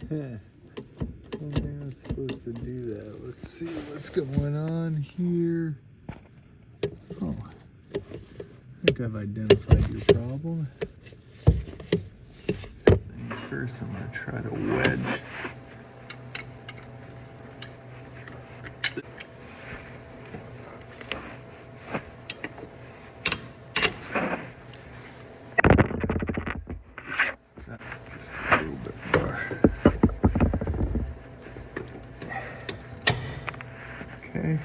Heh. Only I was supposed to do that. Let's see what's going on here. Oh, I think I've identified your problem. Things first, I'm going to try to wedge. Just a little bit more. Okay.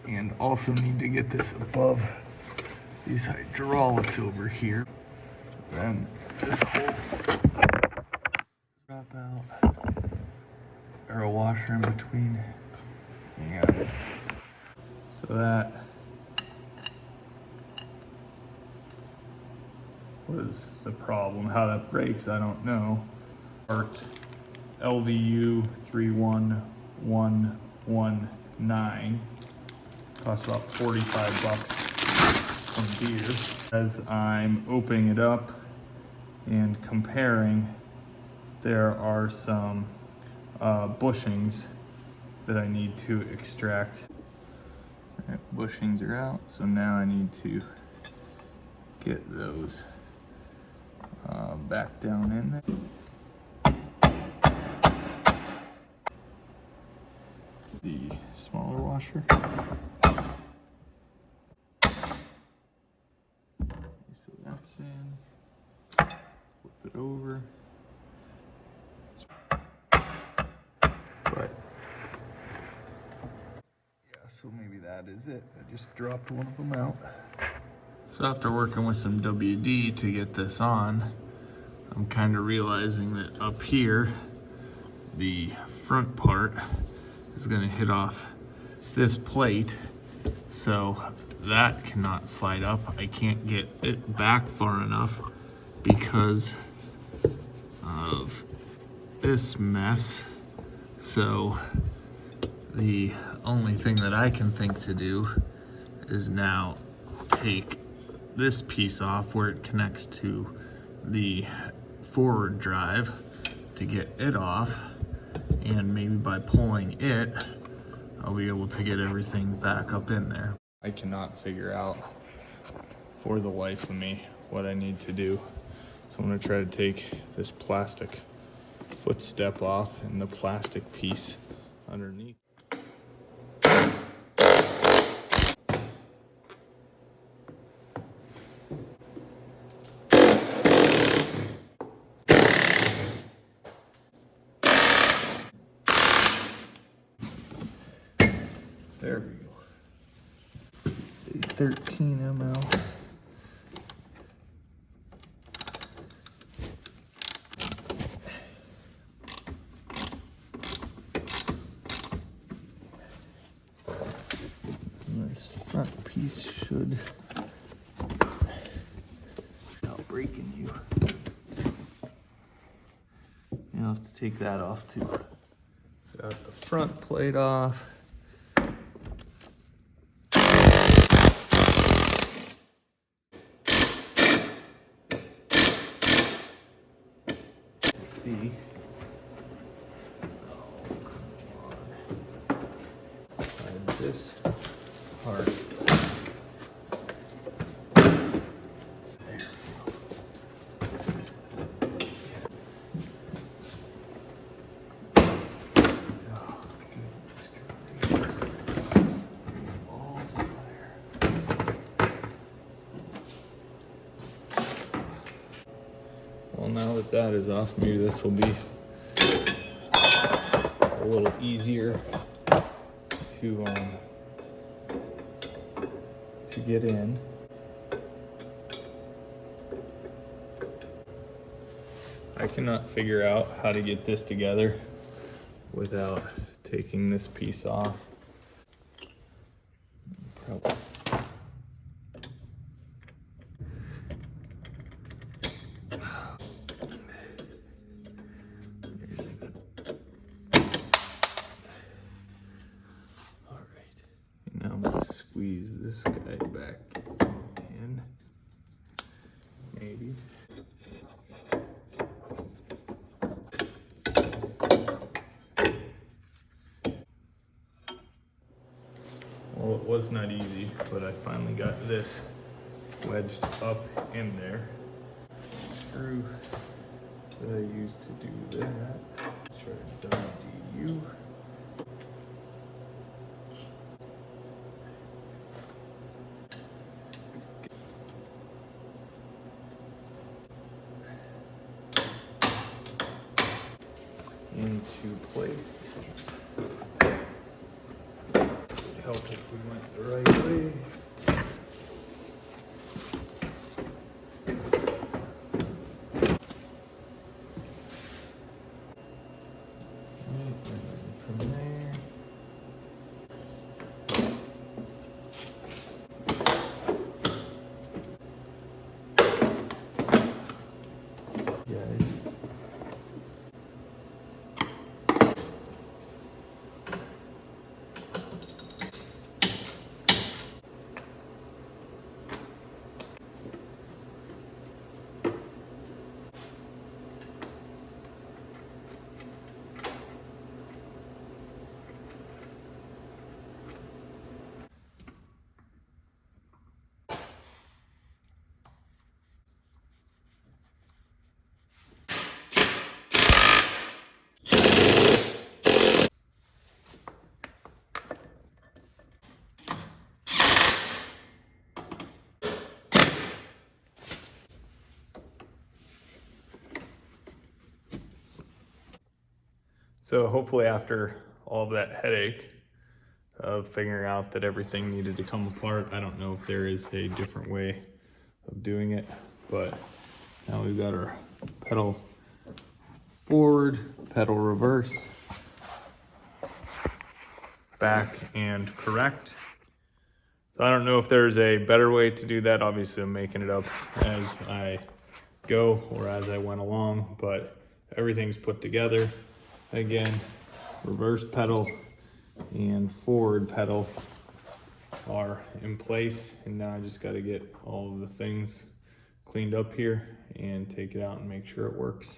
And also need to get this above these hydraulics over here. Then this whole drop out, or a washer in between. And so that was the problem. How that breaks, I don't know. Part LVU 31119 cost about 45 bucks from Deere. As I'm opening it up and comparing, there are some bushings that I need to extract. All right, bushings are out, so now I need to get those back down in there. The smaller washer. So that's in. Flip it over. But yeah, so maybe that is it. I just dropped one of them out. So after working with some WD to get this on, I'm kind of realizing that up here, the front part is going to hit off this plate, so that cannot slide up. I can't get it back far enough because of this mess. So the only thing that I can think to do is now take this piece off where it connects to the forward drive to get it off, and maybe by pulling it I'll be able to get everything back up in there. I cannot figure out for the life of me what I need to do, so I'm going to try to take this plastic footstep off and the plastic piece underneath. There we go. It's a 13 ml. And this front piece should, without breaking you. You'll have to take that off too. So got the front plate off. See. Oh, come on. Slide this part. There we go. Oh, goodness gracious. Balls of fire. Well, now that that is off, maybe this will be a little easier to get in. I cannot figure out how to get this together without taking this piece off. Probably. squeeze this guy back in, maybe. Well, it was not easy, but I finally got this wedged up in there. Screw that I used to do that. Let's try WDU. Into place. Would help if we went the right way. From there. Guys. So hopefully after all of that headache of figuring out that everything needed to come apart, I don't know if there is a different way of doing it, but now we've got our pedal forward, pedal reverse, back and correct. So I don't know if there's a better way to do that. Obviously I'm making it up as I go or as I went along, but everything's put together. Again, reverse pedal and forward pedal are in place, and now I just got to get all of the things cleaned up here and take it out and make sure it works.